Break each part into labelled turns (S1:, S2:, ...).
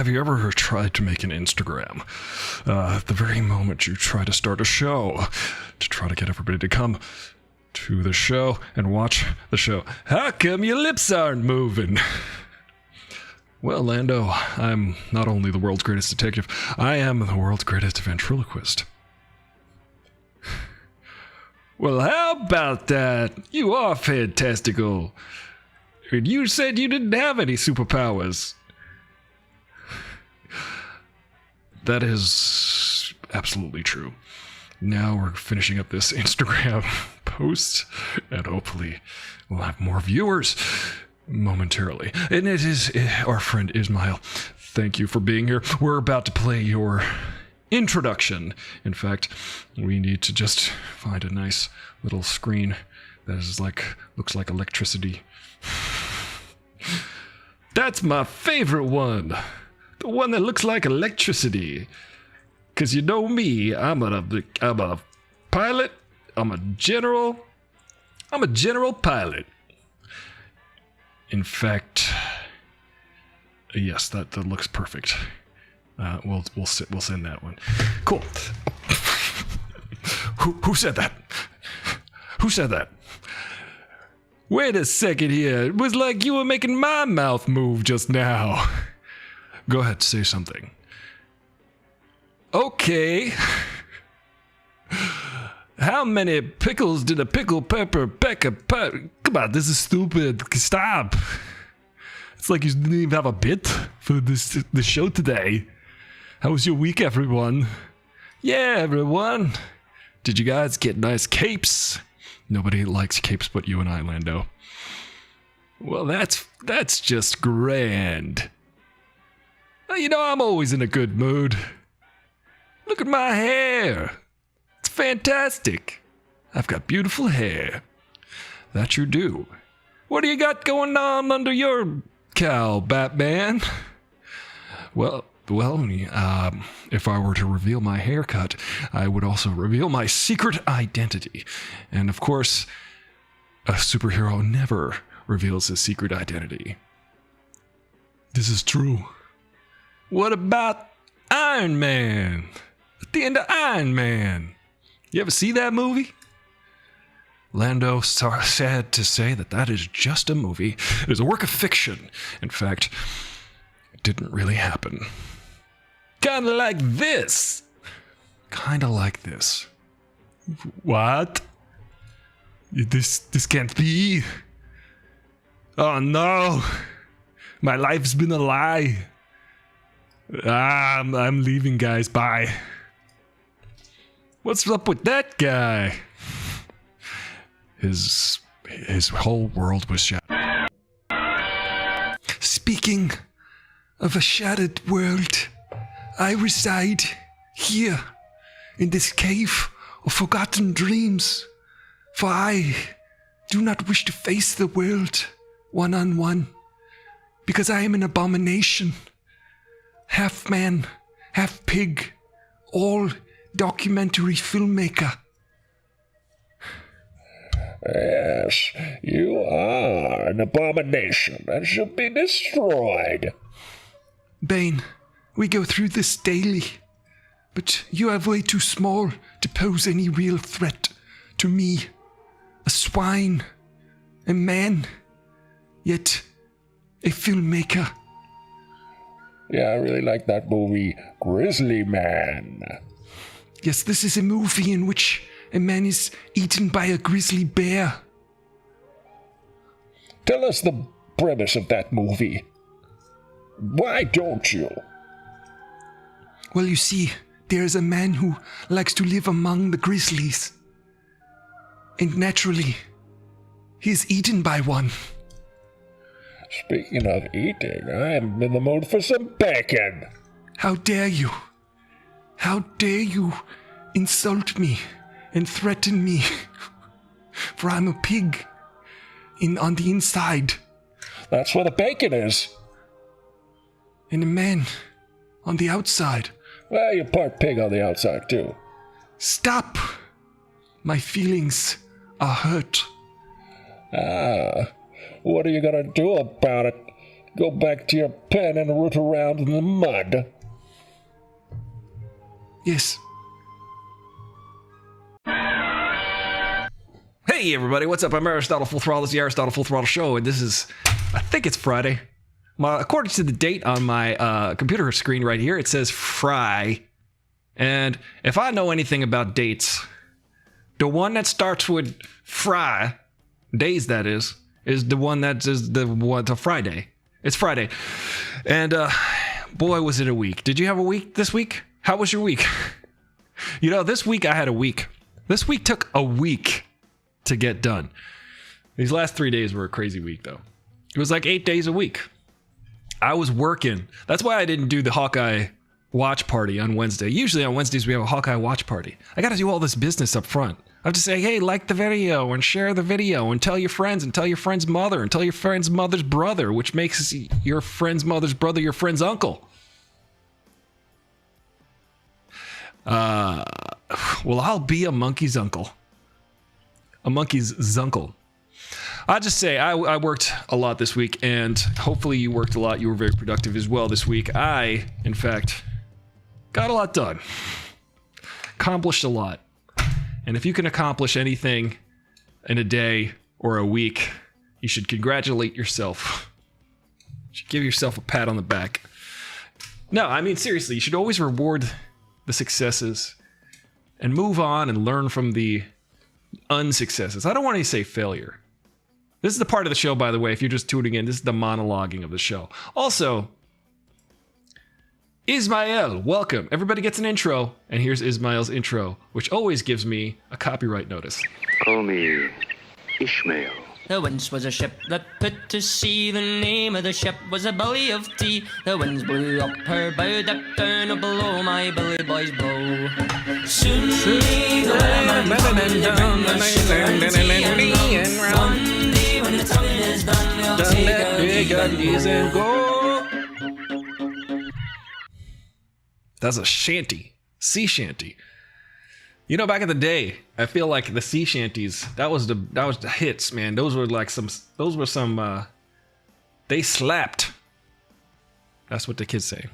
S1: have you ever tried to make an Instagram? The very moment you try to start a show, to try to get everybody to come to the show and watch the show. How come your lips aren't moving? Well, Lando, I'm not only the world's greatest detective, I am the world's greatest ventriloquist. Well, how about that? You are fantastical. You said you didn't have any superpowers. That is absolutely true. Now we're finishing up this Instagram post, and hopefully we'll have more viewers momentarily. And it is our friend Ismail. Thank you for being here. We're about to play your introduction. In fact, we need to just find a nice little screen that is looks like electricity. That's my favorite one. The one that looks like electricity. Cause you know me, I'm a pilot. I'm a general pilot. In fact, yes, that looks perfect. We'll send that one. Cool. Who said that? Who said that? Wait a second here. It was like you were making my mouth move just now. Go ahead, say something. Okay. How many pickles did a pickle pepper peck a pep? Come on, this is stupid. Stop. It's like you didn't even have a bit for the show today. How was your week, everyone? Yeah, everyone. Did you guys get nice capes? Nobody likes capes but you and I, Lando. Well, that's just grand. You know, I'm always in a good mood. Look at my hair. It's fantastic. I've got beautiful hair. That you do. What do you got going on under your cowl, Batman? Well, if I were to reveal my haircut, I would also reveal my secret identity. And of course, a superhero never reveals his secret identity. This is true. What about Iron Man? At the end of Iron Man. You ever see that movie? Lando, sad to say that is just a movie. It is a work of fiction. In fact, it didn't really happen. Kinda like this. Kinda like this. What? This can't be. Oh no. My life's been a lie. I'm leaving, guys. Bye. What's up with that guy? His whole world was shattered. Speaking of a shattered world, I reside here in this cave of forgotten dreams, for I do not wish to face the world one-on-one, because I am an abomination, half man, half pig, all documentary filmmaker.
S2: Yes, you are an abomination and should be destroyed.
S1: Bane, we go through this daily, but you are way too small to pose any real threat to me. A swine, a man, yet a filmmaker.
S2: Yeah, I really like that movie, Grizzly Man.
S1: Yes, this is a movie in which a man is eaten by a grizzly bear.
S2: Tell us the premise of that movie. Why don't you?
S1: Well, you see, there is a man who likes to live among the grizzlies. And naturally, he is eaten by one.
S2: Speaking of eating, I'm in the mood for some bacon.
S1: How dare you? How dare you insult me and threaten me? For I'm a pig on the inside.
S2: That's where the bacon is.
S1: And a man on the outside.
S2: Well, you're part pig on the outside, too.
S1: Stop! My feelings are hurt.
S2: What are you gonna do about it? Go back to your pen and root around in the mud.
S1: Yes. Hey everybody, what's up? I'm Aristotle Full Throttle. This is the Aristotle Full Throttle Show, and this is, I think it's Friday. According to the date on my computer screen right here, it says Fry. And if I know anything about dates, the one that starts with Fry, days that is the one that is the one to Friday. It's Friday. And boy, was it a week. Did you have a week this week? How was your week? You know, this week I had a week. This week took a week to get done. These last 3 days were a crazy week, though. It was like 8 days a week. I was working. That's why I didn't do the Hawkeye watch party on Wednesday. Usually on Wednesdays we have a Hawkeye watch party. I got to do all this business up front. I have to say, hey, like the video and share the video and tell your friends and tell your friend's mother and tell your friend's mother's brother, which makes your friend's mother's brother your friend's uncle. Well, I'll be a monkey's uncle. A monkey's zuncle. I'll just say I worked a lot this week, and hopefully you worked a lot. You were very productive as well this week. I, in fact, got a lot done. Accomplished a lot. And if you can accomplish anything in a day or a week, you should congratulate yourself. You should give yourself a pat on the back. No, I mean, seriously, you should always reward the successes and move on and learn from the unsuccesses. I don't want to say failure. This is the part of the show, by the way, if you're just tuning in, this is the monologuing of the show. Also, Ismael, welcome. Everybody gets an intro, and here's Ismael's intro, which always gives me a copyright notice.
S3: Call me Ishmael.
S4: There once was a ship that put to sea. The name of the ship was a belly of tea. The winds blew up her bow, deck down or below, my belly boys blow. Soon may the weatherman come and bring us sugar and tea and rum. One day when the tonguing is done, we'll take our leave and go.
S1: That's a shanty. Sea shanty. You know, back in the day, I feel like the sea shanties, that was the hits, man. Those were some they slapped. That's what the kids say.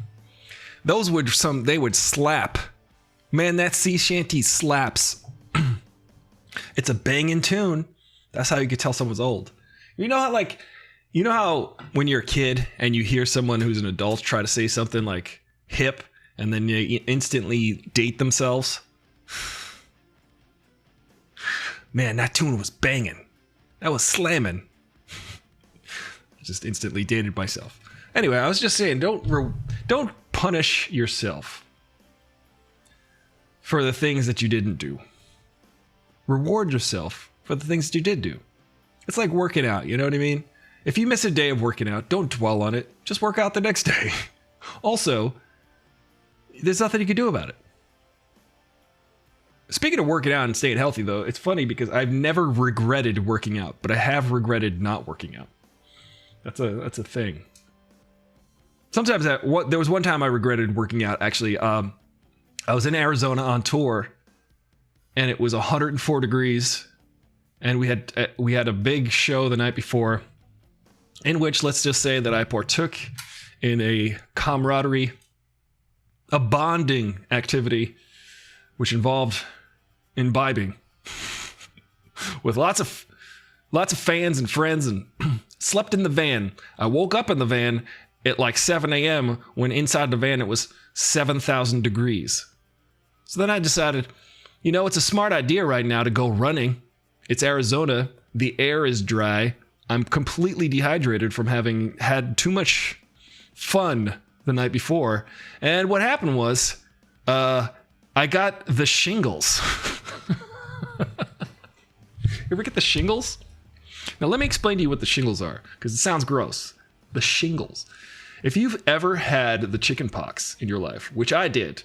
S1: They would slap. Man, that sea shanty slaps. It's a banging tune. That's how you could tell someone's old. You know how when you're a kid and you hear someone who's an adult try to say something like hip and then they instantly date themselves? Man, that tune was banging. That was slamming. Just instantly dated myself. Anyway, I was just saying, don't punish yourself for the things that you didn't do. Reward yourself for the things that you did do. It's like working out, you know what I mean? If you miss a day of working out, don't dwell on it. Just work out the next day. Also, there's nothing you can do about it. Speaking of working out and staying healthy, though, it's funny because I've never regretted working out, but I have regretted not working out. That's a thing. Sometimes there was one time I regretted working out. Actually, I was in Arizona on tour, and it was 104 degrees, and we had a big show the night before, in which, let's just say that I partook in a camaraderie, a bonding activity, which involved imbibing with lots of fans and friends, and slept in the van. I woke up in the van at like 7 a.m. when inside the van it was 7,000 degrees. So then I decided, you know, it's a smart idea right now to go running. It's Arizona. The air is dry. I'm completely dehydrated from having had too much fun the night before. And what happened was, I got the shingles. You ever get the shingles? Now let me explain to you what the shingles are, because it sounds gross. The shingles. If you've ever had the chicken pox in your life, which I did,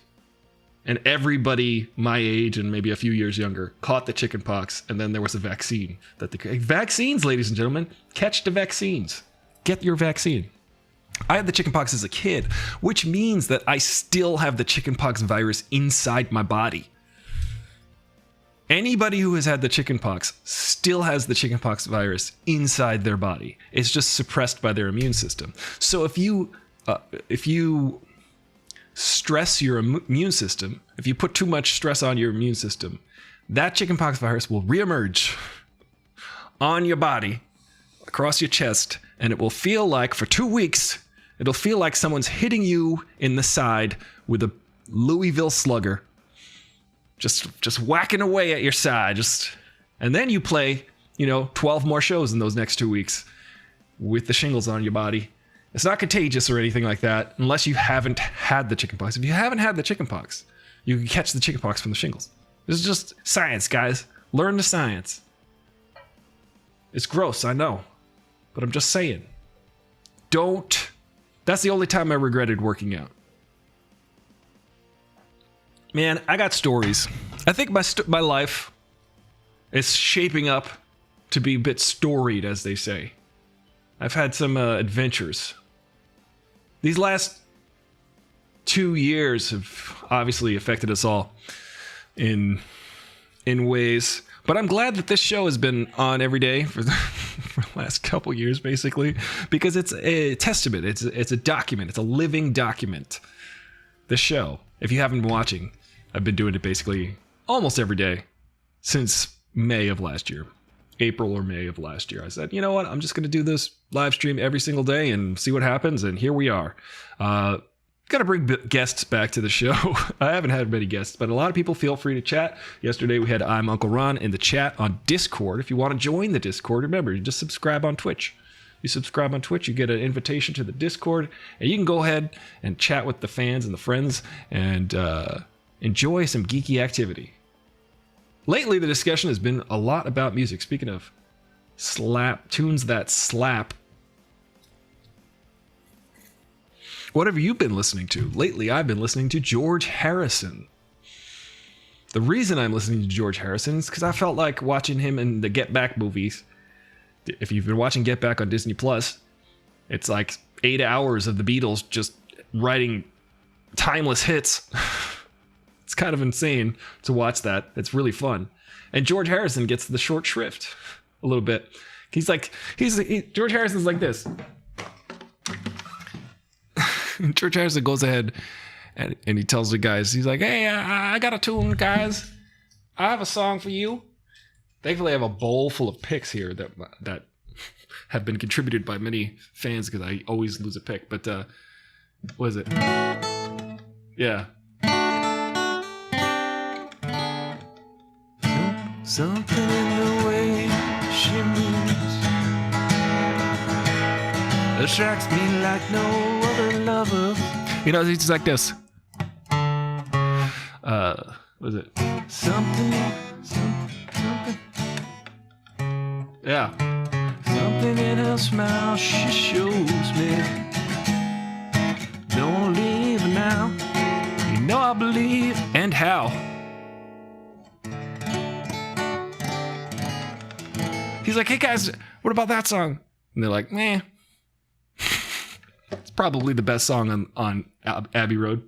S1: and everybody my age and maybe a few years younger caught the chicken pox, and then there was a vaccine. Vaccines, ladies and gentlemen, catch the vaccines. Get your vaccine. I had the chickenpox as a kid, which means that I still have the chickenpox virus inside my body. Anybody who has had the chickenpox still has the chickenpox virus inside their body. It's just suppressed by their immune system. So if you stress your immune system, if you put too much stress on your immune system, that chickenpox virus will reemerge on your body, across your chest, and it will feel like, for 2 weeks, it'll feel like someone's hitting you in the side with a Louisville slugger. Just whacking away at your side. And then you play, 12 more shows in those next 2 weeks with the shingles on your body. It's not contagious or anything like that, unless you haven't had the chickenpox. If you haven't had the chickenpox, you can catch the chickenpox from the shingles. This is just science, guys. Learn the science. It's gross, I know. But I'm just saying. Don't. That's the only time I regretted working out. Man, I got stories. I think my life is shaping up to be a bit storied, as they say. I've had some adventures. These last 2 years have obviously affected us all in ways. But I'm glad that this show has been on every day for the last couple years, basically, because it's a testament. It's a document. It's a living document. The show. If you haven't been watching, I've been doing it basically almost every day since May of last year. April or May of last year. I said, you know what? I'm just going to do this live stream every single day and see what happens. And here we are. Got to bring guests back to the show. I haven't had many guests, but a lot of people feel free to chat. Yesterday we had I'm Uncle Ron in the chat on Discord. If you want to join the Discord, remember, you just subscribe on Twitch. You subscribe on Twitch, you get an invitation to the Discord, and you can go ahead and chat with the fans and the friends and enjoy some geeky activity. Lately, the discussion has been a lot about music. Speaking of tunes that slap. What have you been listening to? Lately, I've been listening to George Harrison. The reason I'm listening to George Harrison is because I felt like watching him in the Get Back movies. If you've been watching Get Back on Disney Plus, it's like 8 hours of the Beatles just writing timeless hits. It's kind of insane to watch that. It's really fun. And George Harrison gets the short shrift a little bit. George Harrison's like this. George Harrison goes ahead and he tells the guys, he's like, hey, I got a tune, guys. I have a song for you. Thankfully, I have a bowl full of picks here that have been contributed by many fans because I always lose a pick. But what is it? Yeah. Something in the way she moves attracts me like no other lover. It's just like this. What is it? Something. Yeah. Something in her smile she shows me. Don't leave now. You know I believe. And how. He's like, hey guys, what about that song? And they're like, meh. It's probably the best song on Abbey Road.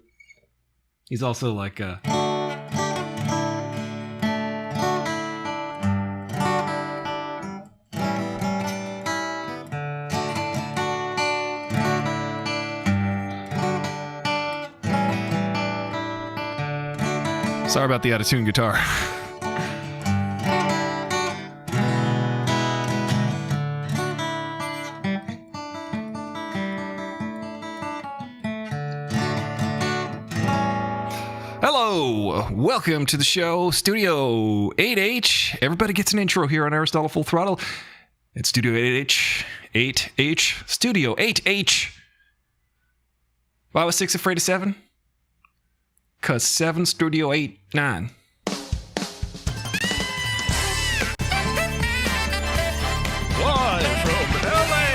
S1: He's also like, sorry about the out-of-tune guitar. Hello, welcome to the show, Studio 8H. Everybody gets an intro here on Aristotle Full Throttle. It's Studio 8H, Studio 8H. Why was 6 afraid of 7? Cause 7 Studio 8, 9.
S2: Live from LA,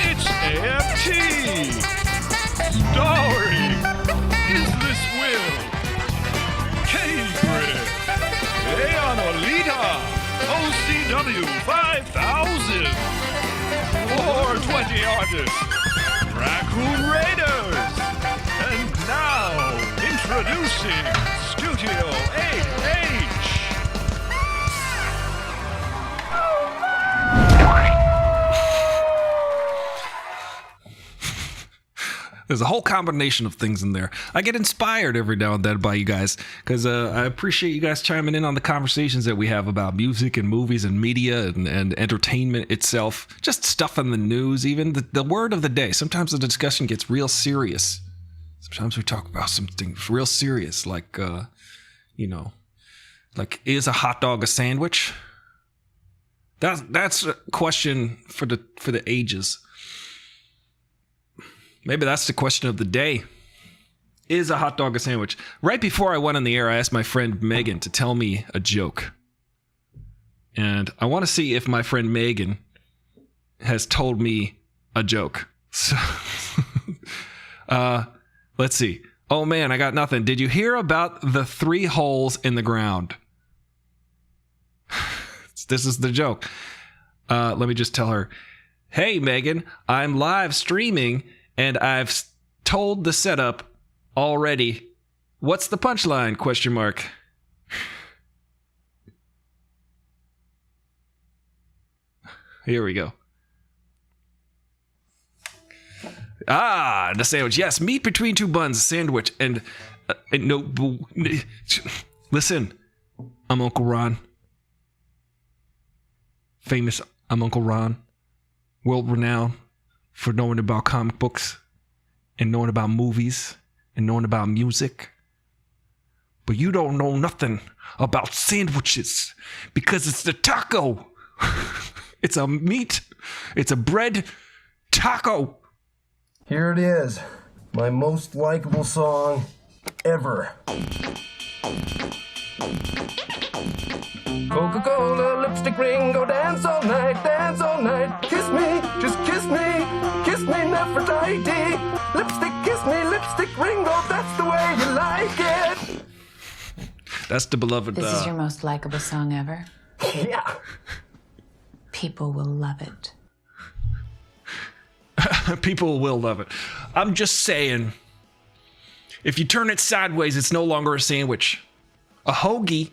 S2: it's AFT. Starring Is This Will, Cambridge, Leonolita, OCW 5000, 420 artists, Raccoon Raiders, and now introducing Studio 8H.
S1: There's a whole combination of things in there. I get inspired every now and then by you guys because I appreciate you guys chiming in on the conversations that we have about music and movies and media and entertainment itself. Just stuff in the news, even the word of the day. Sometimes the discussion gets real serious. Sometimes we talk about something real serious, like, like, is a hot dog a sandwich? That's a question for the ages. Maybe that's the question of the day. Is a hot dog a sandwich? Right before I went on the air, I asked my friend Megan to tell me a joke. And I want to see if my friend Megan has told me a joke. So, let's see. Oh man, I got nothing. Did you hear about the 3 holes in the ground? This is the joke. Let me just tell her. Hey Megan, I'm live streaming and I've told the setup already. What's the punchline? Question mark. Here we go. Ah, the sandwich. Yes, meat between 2 buns, sandwich, and no. Listen, I'm Uncle Ron. Famous, I'm Uncle Ron. World renowned for knowing about comic books and knowing about movies and knowing about music. But you don't know nothing about sandwiches because it's the taco. It's a meat. It's a bread taco.
S5: Here it is, my most likable song ever. Coca-Cola, lipstick ring, go dance all night, kiss me, just kiss me, Nefertiti. Lipstick, kiss me, lipstick ring, go, that's the way you like it.
S1: That's the beloved.
S6: This is your most likable song ever?
S5: Yeah.
S6: People will love it.
S1: People will love it. I'm just saying, if you turn it sideways, it's no longer a sandwich. A hoagie,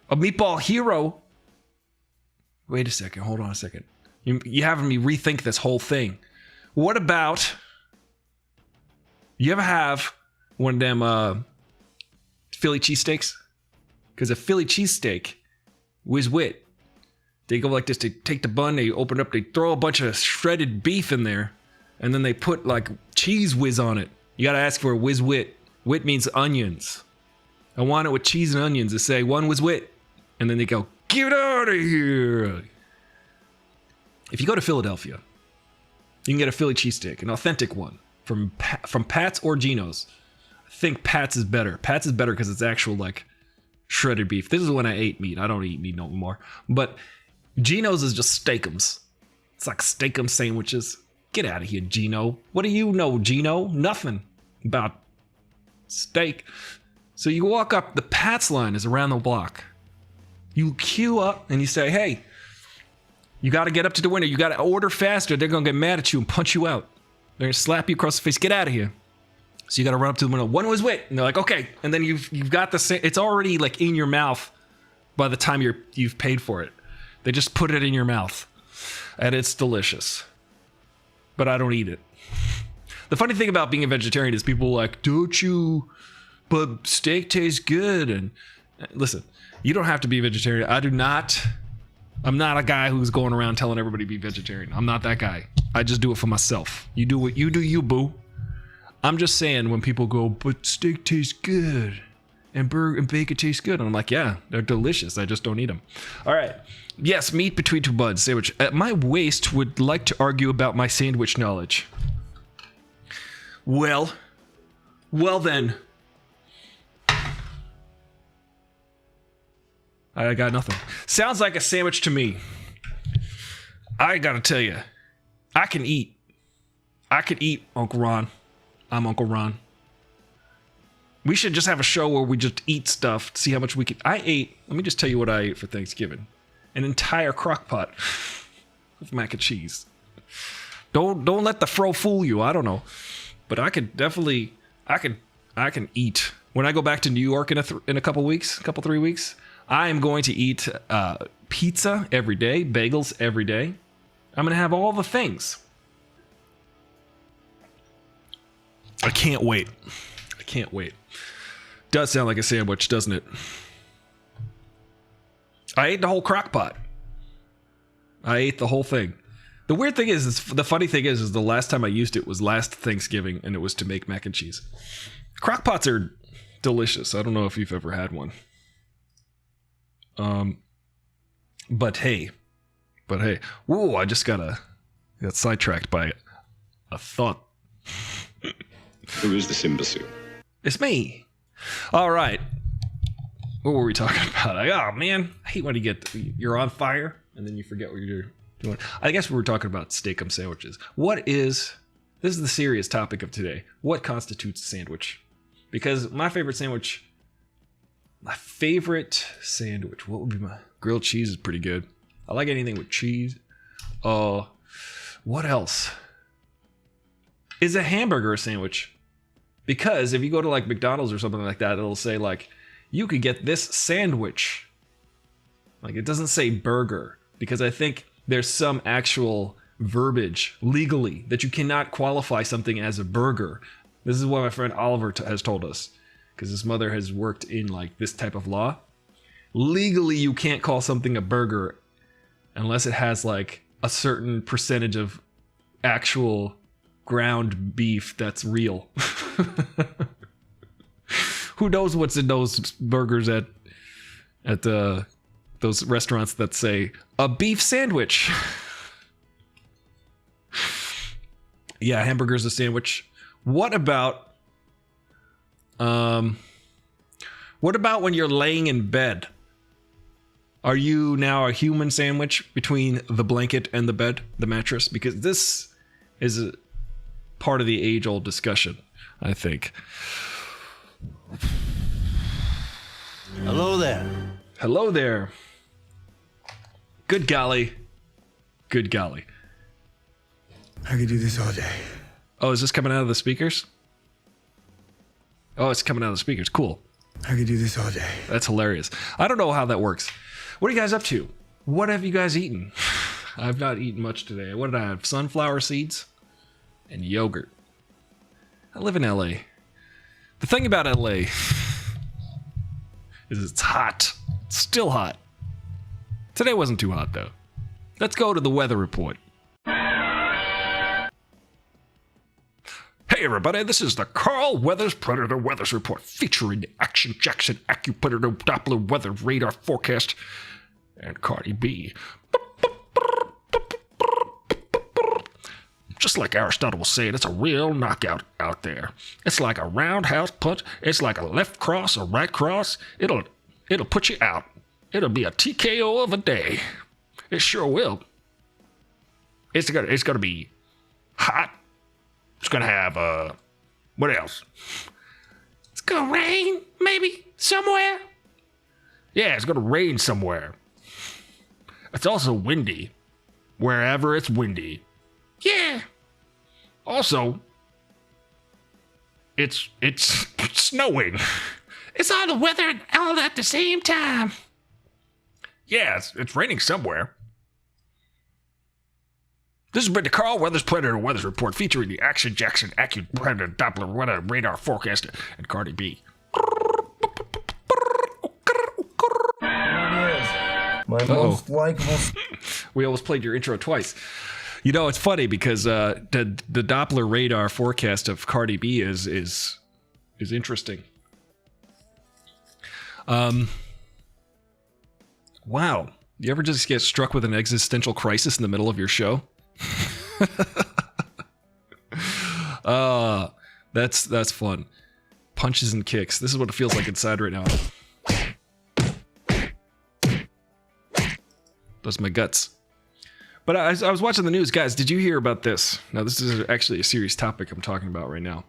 S1: a meatball hero. Wait a second. Hold on a second. You're having me rethink this whole thing. What about, you ever have one of them Philly cheesesteaks? Because a Philly cheesesteak, whiz wit. They go like this, they take the bun, they open up, they throw a bunch of shredded beef in there, and then they put like cheese whiz on it. You gotta ask for a whiz wit. Wit means onions. I want it with cheese and onions. They say, one whiz wit. And then they go, get out of here. If you go to Philadelphia, you can get a Philly cheesesteak, an authentic one, from Pat's or Geno's. I think Pat's is better. Pat's is better because it's actual like shredded beef. This is when I ate meat. I don't eat meat no more. But Geno's is just steakums. It's like steakum sandwiches. Get out of here, Geno. What do you know, Geno? Nothing about steak. So you walk up, the Pat's line is around the block. You queue up and you say, hey, you got to get up to the window. You got to order faster. They're going to get mad at you and punch you out. They're going to slap you across the face. Get out of here. So you got to run up to the window. One was wit. And they're like, okay. And then you've got the same, it's already like in your mouth by the time you've paid for it. They just put it in your mouth, and it's delicious. But I don't eat it. The funny thing about being a vegetarian is people are like, don't you? But steak tastes good. And listen, you don't have to be a vegetarian. I do not. I'm not a guy who's going around telling everybody to be vegetarian. I'm not that guy. I just do it for myself. You do what you do, you boo. I'm just saying when people go, but steak tastes good and burger and bacon tastes good. And I'm like, yeah, they're delicious. I just don't eat them. All right. Yes, meat between 2 buns, sandwich. My waist would like to argue about my sandwich knowledge. Well then. I got nothing. Sounds like a sandwich to me. I gotta tell you, I can eat. I could eat, Uncle Ron. I'm Uncle Ron. We should just have a show where we just eat stuff, see how much we can. Let me just tell you what I ate for Thanksgiving. An entire crock pot of mac and cheese. Don't let the fro fool you. I don't know. But I could definitely, I can eat. When I go back to New York in a couple 3 weeks, I am going to eat pizza every day, bagels every day. I'm going to have all the things. I can't wait. I can't wait. Does sound like a sandwich, doesn't it? I ate the whole crock pot. I ate the whole thing. The weird thing is the funny thing is the last time I used it was last Thanksgiving, and it was to make mac and cheese. Crock pots are delicious. I don't know if you've ever had one. But hey. Whoa, I just got sidetracked by a thought.
S7: Who is this imbecile?
S1: It's me. All right. What were we talking about? Oh man, I hate when you're on fire and then you forget what you're doing. I guess we were talking about steak-um sandwiches. This is the serious topic of today. What constitutes a sandwich? Because my favorite sandwich, what would be my grilled cheese is pretty good. I like anything with cheese. What else? Is a hamburger a sandwich? Because if you go to like McDonald's or something like that, it'll say like, you could get this sandwich. Like it doesn't say burger, because I think there's some actual verbiage legally that you cannot qualify something as a burger. This is what my friend Oliver has told us, because his mother has worked in like this type of law. Legally, you can't call something a burger unless it has like a certain percentage of actual ground beef that's real. Who knows what's in those burgers at those restaurants that say a beef sandwich? Yeah, hamburger's a sandwich. What about when you're laying in bed? Are you now a human sandwich between the blanket and the bed, the mattress? Because this is a part of the age-old discussion, I think.
S8: Hello there.
S1: Hello there. Good golly. Good golly.
S8: I could do this all day.
S1: Oh, is this coming out of the speakers? Oh, it's coming out of the speakers. Cool.
S8: I could do this all day.
S1: That's hilarious. I don't know how that works. What are you guys up to? What have you guys eaten? I've not eaten much today. What did I have? Sunflower seeds and yogurt. I live in LA. The thing about LA is it's hot. It's still hot. Today wasn't too hot though. Let's go to the weather report. Hey everybody, this is the Carl Weathers Predator Weathers Report featuring the Action Jackson AccuPredator Doppler Weather Radar Forecast and Cardi B. Just like Aristotle was saying, it's a real knockout out there. It's like a roundhouse punch. It's like a left cross, a right cross. It'll put you out. It'll be a TKO of a day. It sure will. It's gonna be hot. It's gonna have what else? It's gonna rain, maybe somewhere. Yeah, it's gonna rain somewhere. It's also windy, wherever it's windy. Yeah. Also, it's snowing. It's all the weather all at the same time. Yeah, it's raining somewhere. This has been the Carl Weathers Predator Weathers Report featuring the Action Jackson AccuPredator Doppler Weather Radar Forecast and Cardi B.
S5: My most likable.
S1: We almost played your intro twice. You know, it's funny because the Doppler radar forecast of Cardi B is interesting. Wow. You ever just get struck with an existential crisis in the middle of your show? That's fun. Punches and kicks. This is what it feels like inside right now. Those are my guts. But I was watching the news, guys. Did you hear about this? Now, this is actually a serious topic I'm talking about right now.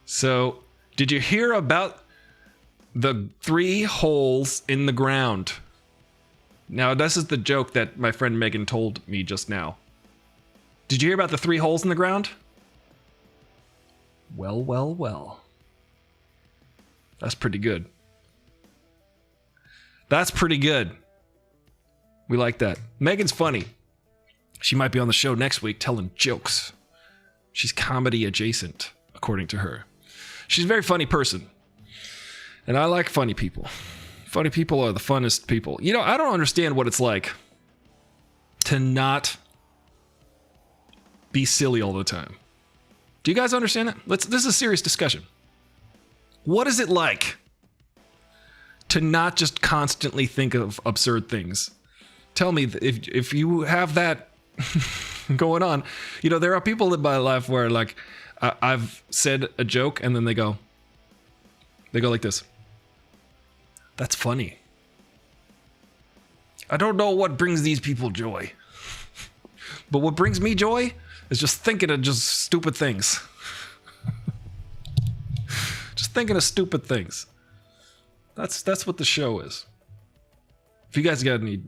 S1: So, did you hear about the 3 holes in the ground? Now, this is the joke that my friend Megan told me just now. Did you hear about the 3 holes in the ground? Well, well, well. That's pretty good. That's pretty good. We like that. Megan's funny. She might be on the show next week telling jokes. She's comedy adjacent, according to her. She's a very funny person. And I like funny people. Funny people are the funnest people. You know, I don't understand what it's like to not be silly all the time. Do you guys understand it? This is a serious discussion. What is it like to not just constantly think of absurd things? Tell me if you have that going on. You know, there are people in my life where, like, I've said a joke and then they go like this. That's funny. I don't know what brings these people joy. But what brings me joy is just thinking of just stupid things. Just thinking of stupid things. That's what the show is. If you guys got any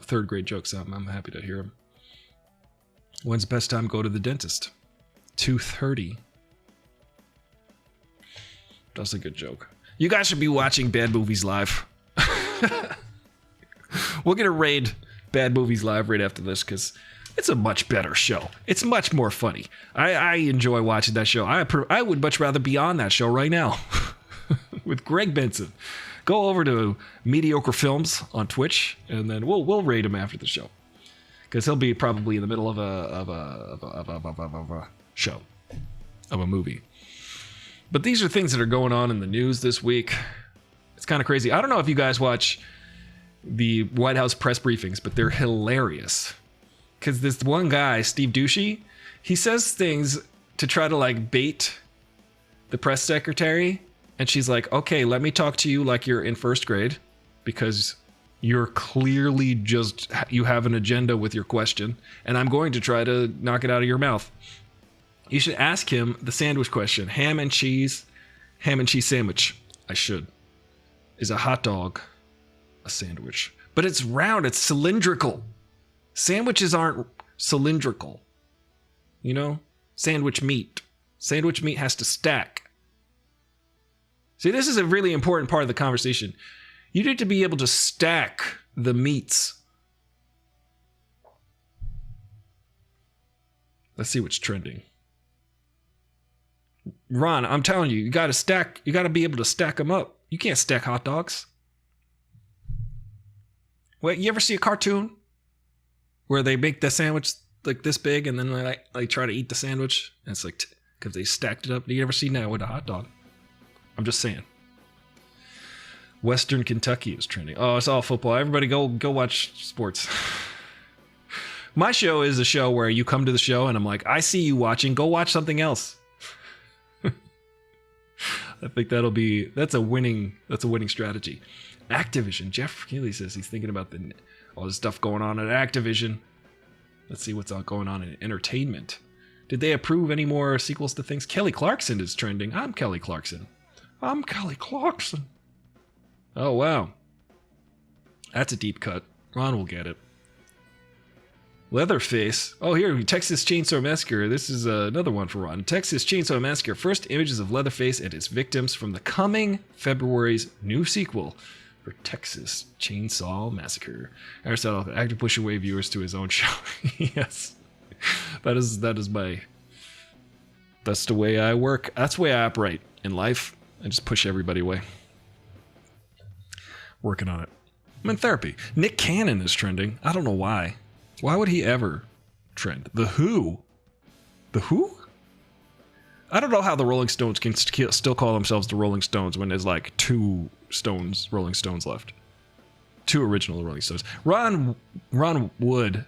S1: third grade jokes, I'm happy to hear them. When's the best time to go to the dentist? 2:30. That's a good joke. You guys should be watching Bad Movies Live. We're going to raid Bad Movies Live right after this because it's a much better show. It's much more funny. I enjoy watching that show. I would much rather be on that show right now with Greg Benson. Go over to Mediocre Films on Twitch, and then we'll raid him after the show because he'll be probably in the middle of a show, of a movie. But these are things that are going on in the news this week. It's kind of crazy. I don't know if you guys watch the White House press briefings, but they're hilarious. Because this one guy, Steve Ducey, he says things to try to like bait the press secretary. And she's like, okay, let me talk to you like you're in first grade because you're clearly just, you have an agenda with your question. And I'm going to try to knock it out of your mouth. You should ask him the sandwich question. Ham and cheese sandwich. I should. Is a hot dog a sandwich? But it's round, it's cylindrical. Sandwiches aren't cylindrical. You know? Sandwich meat. Sandwich meat has to stack. See, this is a really important part of the conversation. You need to be able to stack the meats. Let's see what's trending. Ron, I'm telling you, you got to be able to stack them up. You can't stack hot dogs. Wait, you ever see a cartoon where they make the sandwich like this big and then they try to eat the sandwich? And it's like, because they stacked it up. You ever seen that with a hot dog? I'm just saying. Western Kentucky is trending. Oh, it's all football. Everybody go watch sports. My show is a show where you come to the show and I'm like, I see you watching. Go watch something else. I think that's a winning strategy. Activision. Jeff Keighley says he's thinking about all this stuff going on at Activision. Let's see what's going on in entertainment. Did they approve any more sequels to things? Kelly Clarkson is trending. I'm Kelly Clarkson. Oh, wow. That's a deep cut. Ron will get it. Leatherface. Oh, here, Texas Chainsaw Massacre. This is another one for Ron. Texas Chainsaw Massacre. First images of Leatherface and his victims from the coming February's new sequel for Texas Chainsaw Massacre. Aristotle active push away viewers to his own show. Yes. That's the way I work. That's the way I operate in life. I just push everybody away. Working on it. I'm in therapy. Nick Cannon is trending. I don't know why. Why would he ever trend? The Who? The Who? I don't know how the Rolling Stones can still call themselves the Rolling Stones when there's like two Rolling Stones left. Two original Rolling Stones. Ron Wood.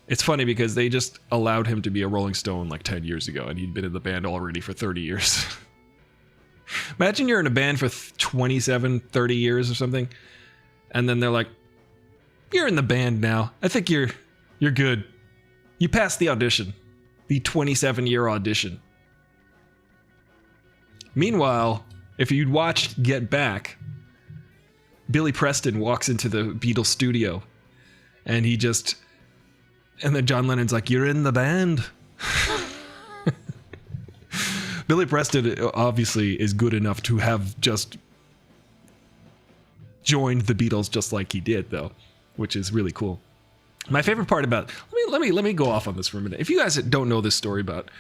S1: It's funny because they just allowed him to be a Rolling Stone like 10 years ago and he'd been in the band already for 30 years. Imagine you're in a band for 27, 30 years or something. And then they're like, you're in the band now. I think you're good. You passed the audition. The 27-year audition. Meanwhile, if you'd watched Get Back, Billy Preston walks into the Beatles studio and then John Lennon's like, you're in the band. Billy Preston obviously is good enough to have just joined the Beatles just like he did, though, which is really cool. My favorite part about... let me go off on this for a minute. If you guys don't know this story about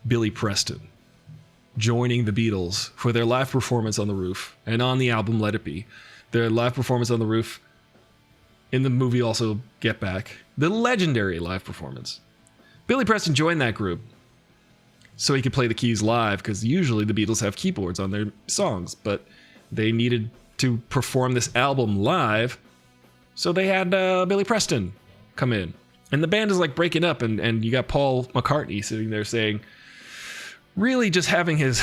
S1: Billy Preston joining the Beatles for their live performance on the roof, and on the album Let It Be, their live performance on the roof, in the movie also Get Back, the legendary live performance. Billy Preston joined that group so he could play the keys live, because usually the Beatles have keyboards on their songs, but they needed to perform this album live, so they had Billy Preston come in. And the band is like breaking up, and you got Paul McCartney sitting there saying, really just having his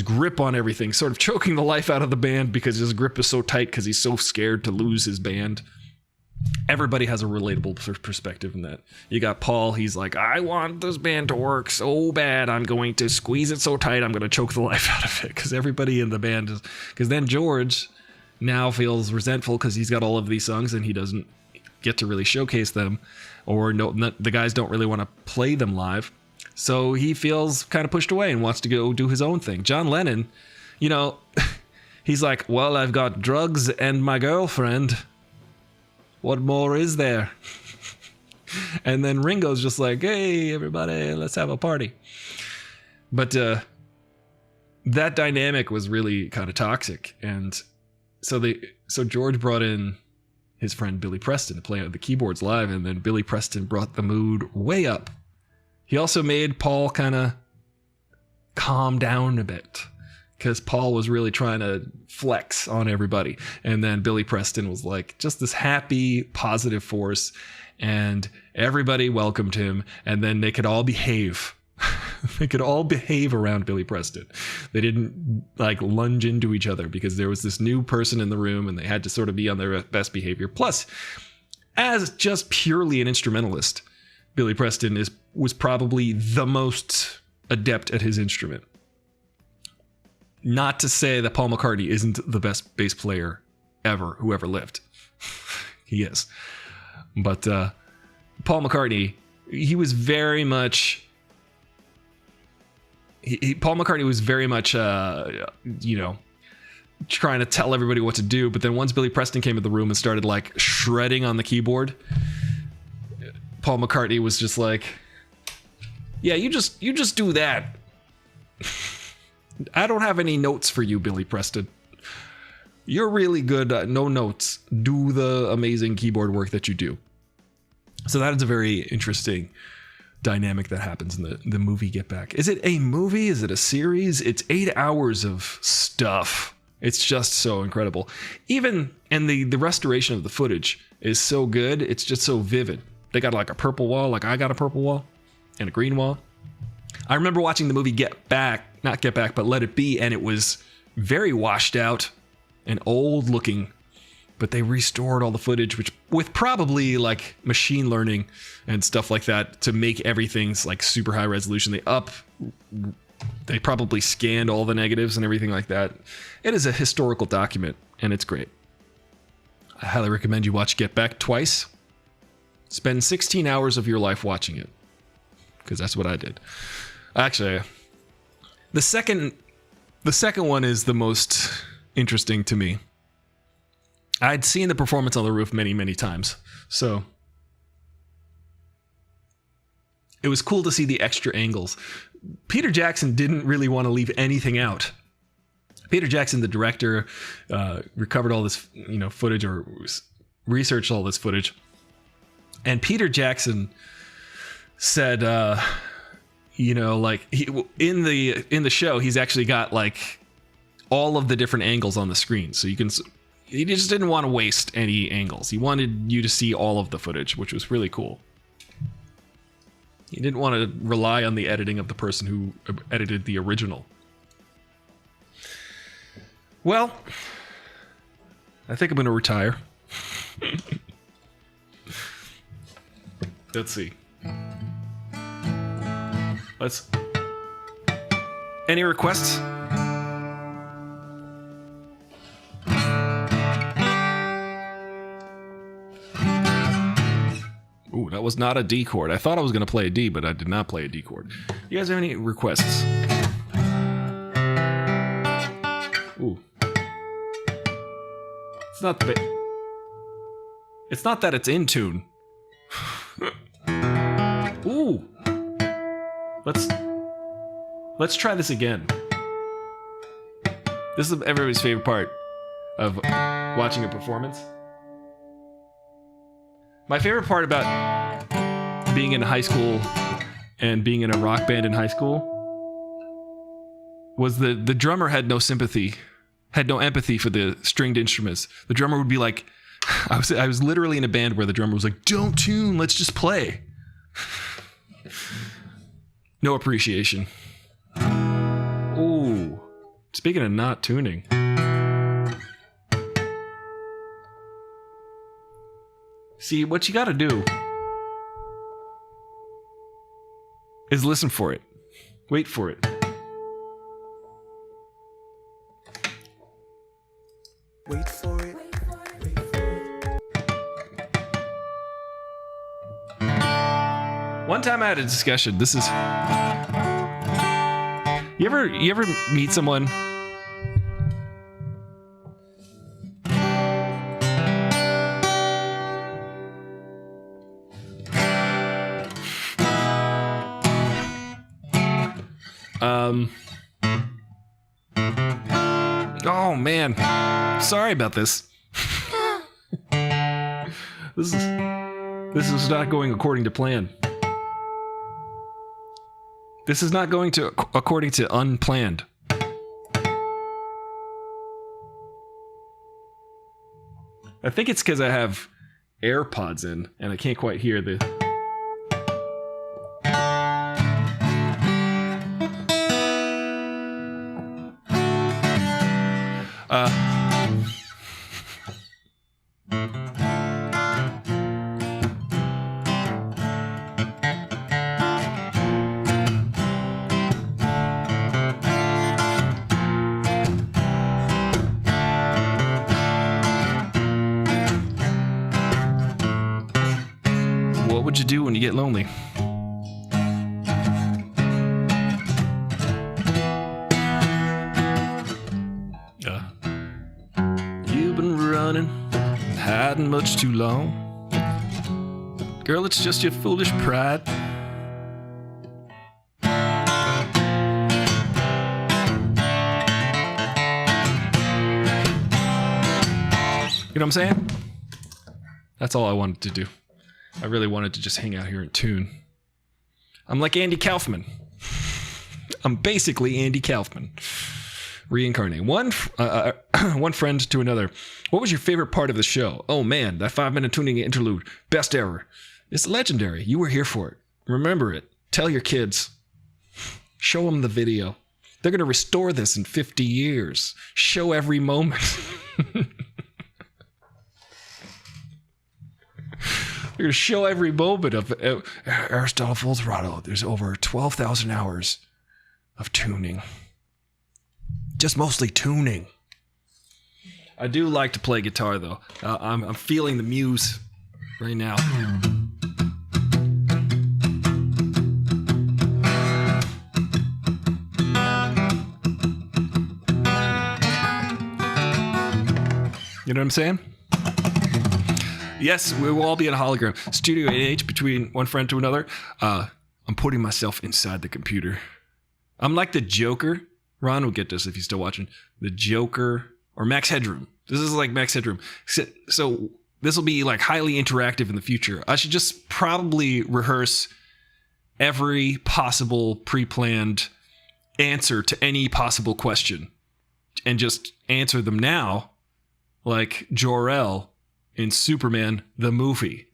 S1: grip on everything, sort of choking the life out of the band because his grip is so tight because he's so scared to lose his band. Everybody has a relatable perspective in that. You got Paul, he's like, I want this band to work so bad, I'm going to squeeze it so tight, I'm going to choke the life out of it, because everybody in the band is... Because then George now feels resentful because he's got all of these songs and he doesn't get to really showcase them, or the guys don't really want to play them live. So he feels kind of pushed away and wants to go do his own thing. John Lennon, he's like, well, I've got drugs and my girlfriend. What more is there? And then Ringo's just like, hey, everybody, let's have a party. But that dynamic was really kind of toxic. And so George brought in his friend Billy Preston to play the keyboards live, and then Billy Preston brought the mood way up. He also made Paul kind of calm down a bit, because Paul was really trying to flex on everybody. And then Billy Preston was like just this happy, positive force, and everybody welcomed him, and then they could all behave. They could all behave around Billy Preston. They didn't like lunge into each other because there was this new person in the room and they had to sort of be on their best behavior. Plus, as just purely an instrumentalist, Billy Preston was probably the most adept at his instrument. Not to say that Paul McCartney isn't the best bass player ever, who ever lived. He is. But Paul McCartney, he was very much... Paul McCartney was very much, trying to tell everybody what to do. But then once Billy Preston came in the room and started like shredding on the keyboard, Paul McCartney was just like, yeah, you just do that. I don't have any notes for you, Billy Preston. You're really good at no notes. Do the amazing keyboard work that you do. So that is a very interesting dynamic that happens in the movie Get Back. Is it a movie? Is it a series? It's 8 hours of stuff. It's just so incredible. And the restoration of the footage is so good. It's just so vivid. They got like a purple wall, like I got a purple wall and a green wall. I remember watching the movie not Get Back, but Let It Be, and it was very washed out and old looking. But they restored all the footage, with probably like machine learning and stuff like that to make everything's like super high resolution. They probably scanned all the negatives and everything like that. It is a historical document, and it's great. I highly recommend you watch Get Back twice. Spend 16 hours of your life watching it, because that's what I did. Actually, the second one is the most interesting to me. I'd seen the performance on the roof many, many times, so it was cool to see the extra angles. Peter Jackson didn't really want to leave anything out. Peter Jackson, the director, recovered all this, footage, or researched all this footage, and Peter Jackson said, like in the show, he's actually got like all of the different angles on the screen, so you can. He just didn't want to waste any angles. He wanted you to see all of the footage, which was really cool. He didn't want to rely on the editing of the person who edited the original. Well, I think I'm going to retire. Let's see. Any requests? Ooh, that was not a D chord. I thought I was going to play a D, but I did not play a D chord. You guys have any requests? Ooh. It's not that it's in tune. Ooh. Let's try this again. This is everybody's favorite part of watching a performance. My favorite part about being in high school and being in a rock band in high school was the drummer had no sympathy, had no empathy for the stringed instruments. The drummer would be like, I was literally in a band where the drummer was like, don't tune, let's just play. No appreciation. Ooh. Speaking of not tuning. See, what you gotta do is listen for it. Wait for it.
S8: Wait for it.
S1: One time I had a discussion. This is. You ever meet someone? Oh man, sorry about this. This is not going according to plan. This is not going to according to unplanned. I think it's because I have AirPods in and I can't quite hear the. What would you do when you get lonely? You've been running, hiding much too long. Girl, it's just your foolish pride. You know what I'm saying? That's all I wanted to do. I really wanted to just hang out here and tune. I'm like Andy Kaufman. I'm basically Andy Kaufman. Reincarnate. One friend to another. What was your favorite part of the show? Oh man, that 5-minute tuning interlude. Best ever. It's legendary. You were here for it. Remember it. Tell your kids. Show them the video. They're going to restore this in 50 years. Show every moment. They're going to show every moment of Aristotle Full Throttle. There's over 12,000 hours of tuning. Just mostly tuning. I do like to play guitar, though. I'm feeling the muse right now. You know what I'm saying? Yes, we will all be in a hologram. Studio 8H between one friend to another. I'm putting myself inside the computer. I'm like the Joker. Ron will get this if he's still watching. The Joker or Max Headroom. This is like Max Headroom. So this will be like highly interactive in the future. I should just probably rehearse every possible pre-planned answer to any possible question and just answer them now like Jor-El in Superman the movie.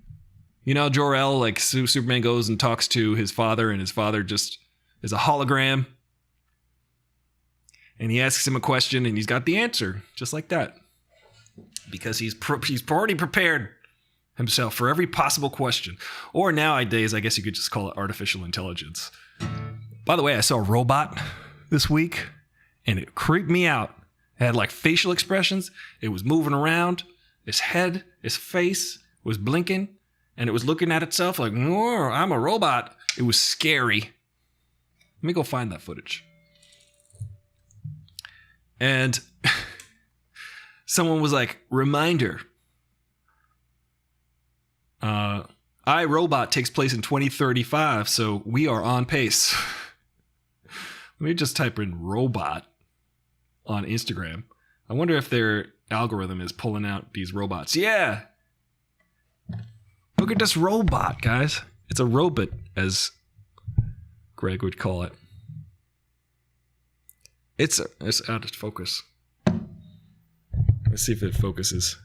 S1: You know, Jor-El, like Superman goes and talks to his father, and his father just is a hologram. And he asks him a question, and he's got the answer, just like that. Because he's already prepared himself for every possible question. Or nowadays, I guess you could just call it artificial intelligence. By the way, I saw a robot this week, and it creeped me out. It had like facial expressions. It was moving around. Its head, its face was blinking, and it was looking at itself like, "Oh, I'm a robot." It was scary. Let me go find that footage. And someone was like, "Reminder. I, Robot takes place in 2035, so we are on pace. Let me just type in robot on Instagram. I wonder if their algorithm is pulling out these robots. Yeah! Look at this robot, guys. It's a robot, as Greg would call it. It's out of focus. Let's see if it focuses.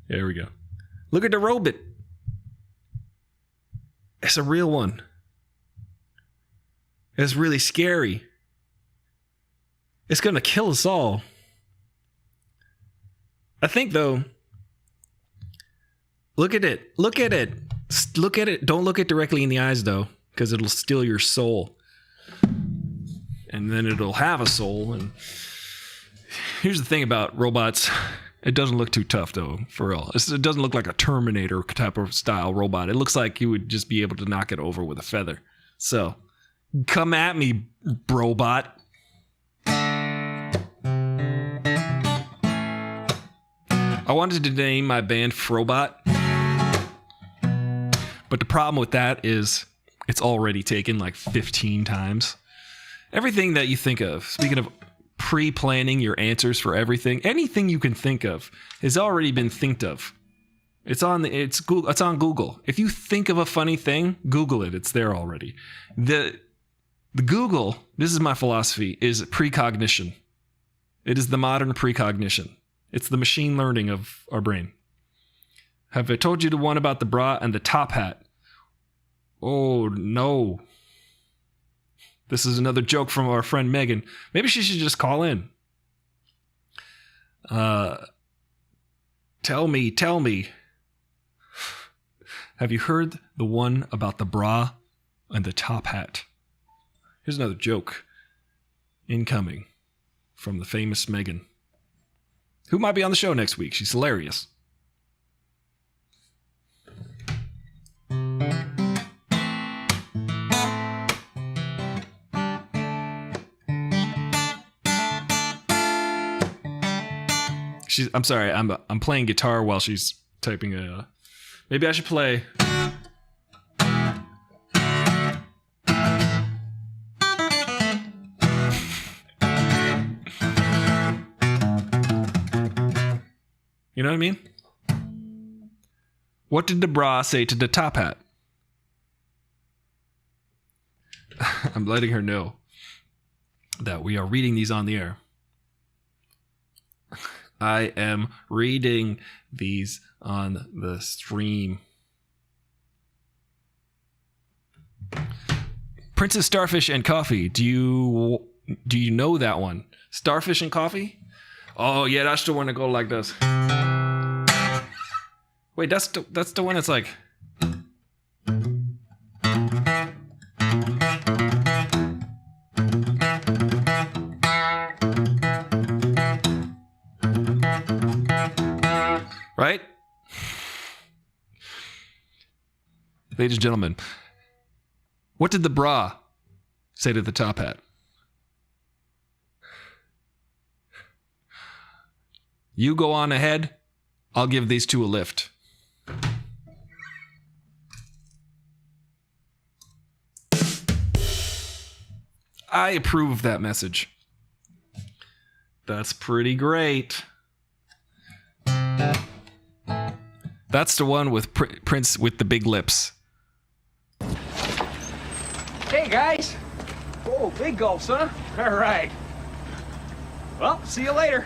S1: There we go. Look at the robot. It's a real one. It's really scary. It's gonna kill us all. I think, though, look at it. Look at it. Look at it. Don't look it directly in the eyes, though, because it'll steal your soul. And then it'll have a soul. And here's the thing about robots. It doesn't look too tough, though, for real. It doesn't look like a Terminator type of style robot. It looks like you would just be able to knock it over with a feather. So, come at me, robot. I wanted to name my band Frobot. But the problem with that is it's already taken like 15 times. Everything that you think of, speaking of pre-planning your answers for everything, anything you can think of has already been thinked of. It's on Google. If you think of a funny thing, Google it. It's there already. The Google, this is my philosophy, is precognition. It is the modern precognition. It's the machine learning of our brain. Have I told you the one about the bra and the top hat? Oh, no. This is another joke from our friend Megan. Maybe she should just call in. Tell me. Have you heard the one about the bra and the top hat? Here's another joke incoming from the famous Megan, who might be on the show next week. She's hilarious. I'm sorry. I'm playing guitar while she's typing a. Maybe I should play. You know what I mean? What did the bra say to the top hat? I'm letting her know that we are reading these on the air. I am reading these on the stream. Princess Starfish and Coffee. Do you know that one? Starfish and Coffee? Oh yeah, that's the one that go like this. Wait, that's the one that's like. Right? Ladies and gentlemen, what did the bra say to the top hat? You go on ahead. I'll give these two a lift. I approve of that message. That's pretty great. That's the one with Prince with the big lips.
S9: Hey, guys. Oh, big gulps, huh? All right. Well, see you later.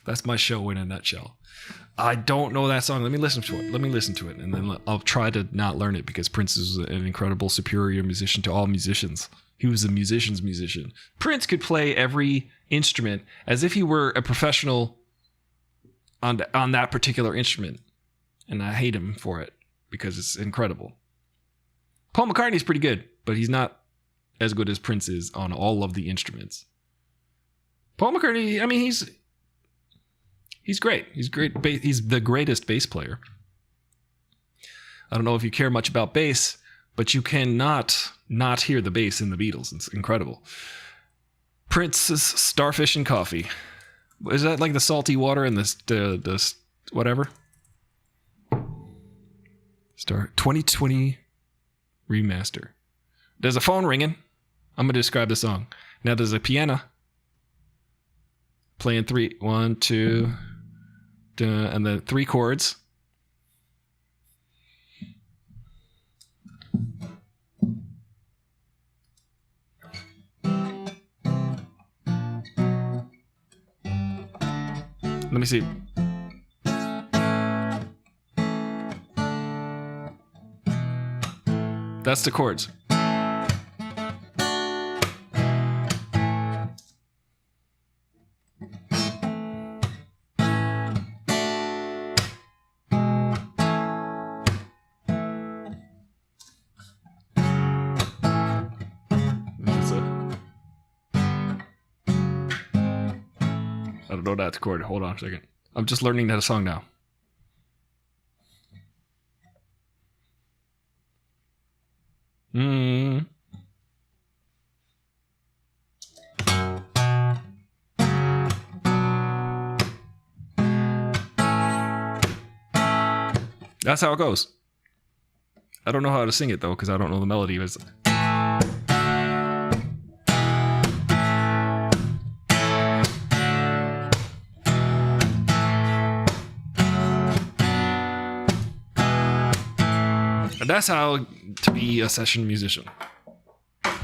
S1: That's my show in a nutshell. I don't know that song. Let me listen to it. And then I'll try to not learn it, because Prince is an incredible, superior musician to all musicians. He was a musician's musician. Prince could play every instrument as if he were a professional on that particular instrument. And I hate him for it, because it's incredible. Paul McCartney's pretty good, but he's not as good as Prince is on all of the instruments. Paul McCartney, I mean, he's great. He's great. He's the greatest bass player. I don't know if you care much about bass, but you cannot not hear the bass in the Beatles. It's incredible. Prince's Starfish and Coffee. Is that like the salty water and the whatever? Start 2020 remaster. There's a phone ringing. I'm gonna describe the song. Now there's a piano playing 3, 1, 2, and the 3 chords. Let me see. That's the chords. I don't know that chord. Hold on a second. I'm just learning that song now. That's how it goes. I don't know how to sing it though, because I don't know the melody. It's and that's how to be a session musician. I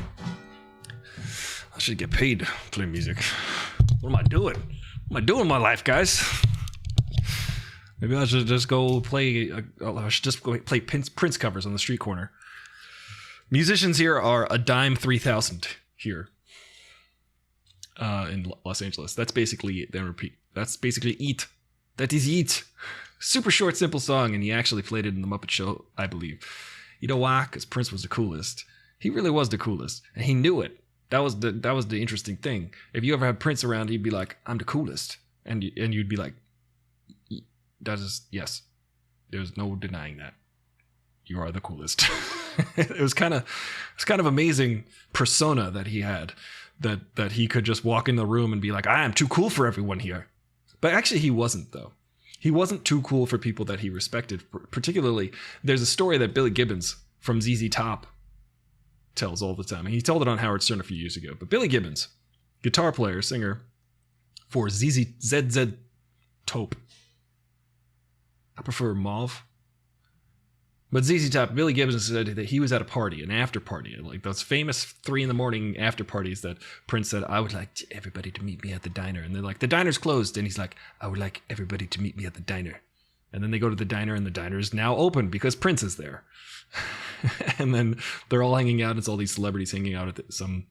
S1: should get paid to play music. What am I doing? What am I doing in my life, guys? Maybe I should just go play. I should just go play Prince covers on the street corner. Musicians here are a dime 3,000 here in Los Angeles. That's basically then repeat. That's basically Eat. That is Eat. Super short, simple song, and he actually played it in the Muppet Show, I believe. You know why? Because Prince was the coolest. He really was the coolest, and he knew it. That was the interesting thing. If you ever had Prince around, he'd be like, "I'm the coolest," and you'd be like, "That is yes." There's no denying that. You are the coolest. It was kind of amazing persona that he had. That he could just walk in the room and be like, "I am too cool for everyone here," but actually he wasn't though. He wasn't too cool for people that he respected. Particularly, there's a story that Billy Gibbons from ZZ Top tells all the time. And he told it on Howard Stern a few years ago. But Billy Gibbons, guitar player, singer for ZZ Top. I prefer Mauve. But ZZ Top, Billy Gibbons said that he was at a party, an after party, like those famous 3 a.m. after parties that Prince said, "I would like everybody to meet me at the diner." And they're like, "The diner's closed." And he's like, "I would like everybody to meet me at the diner." And then they go to the diner, and the diner is now open because Prince is there. And then they're all hanging out. It's all these celebrities hanging out at some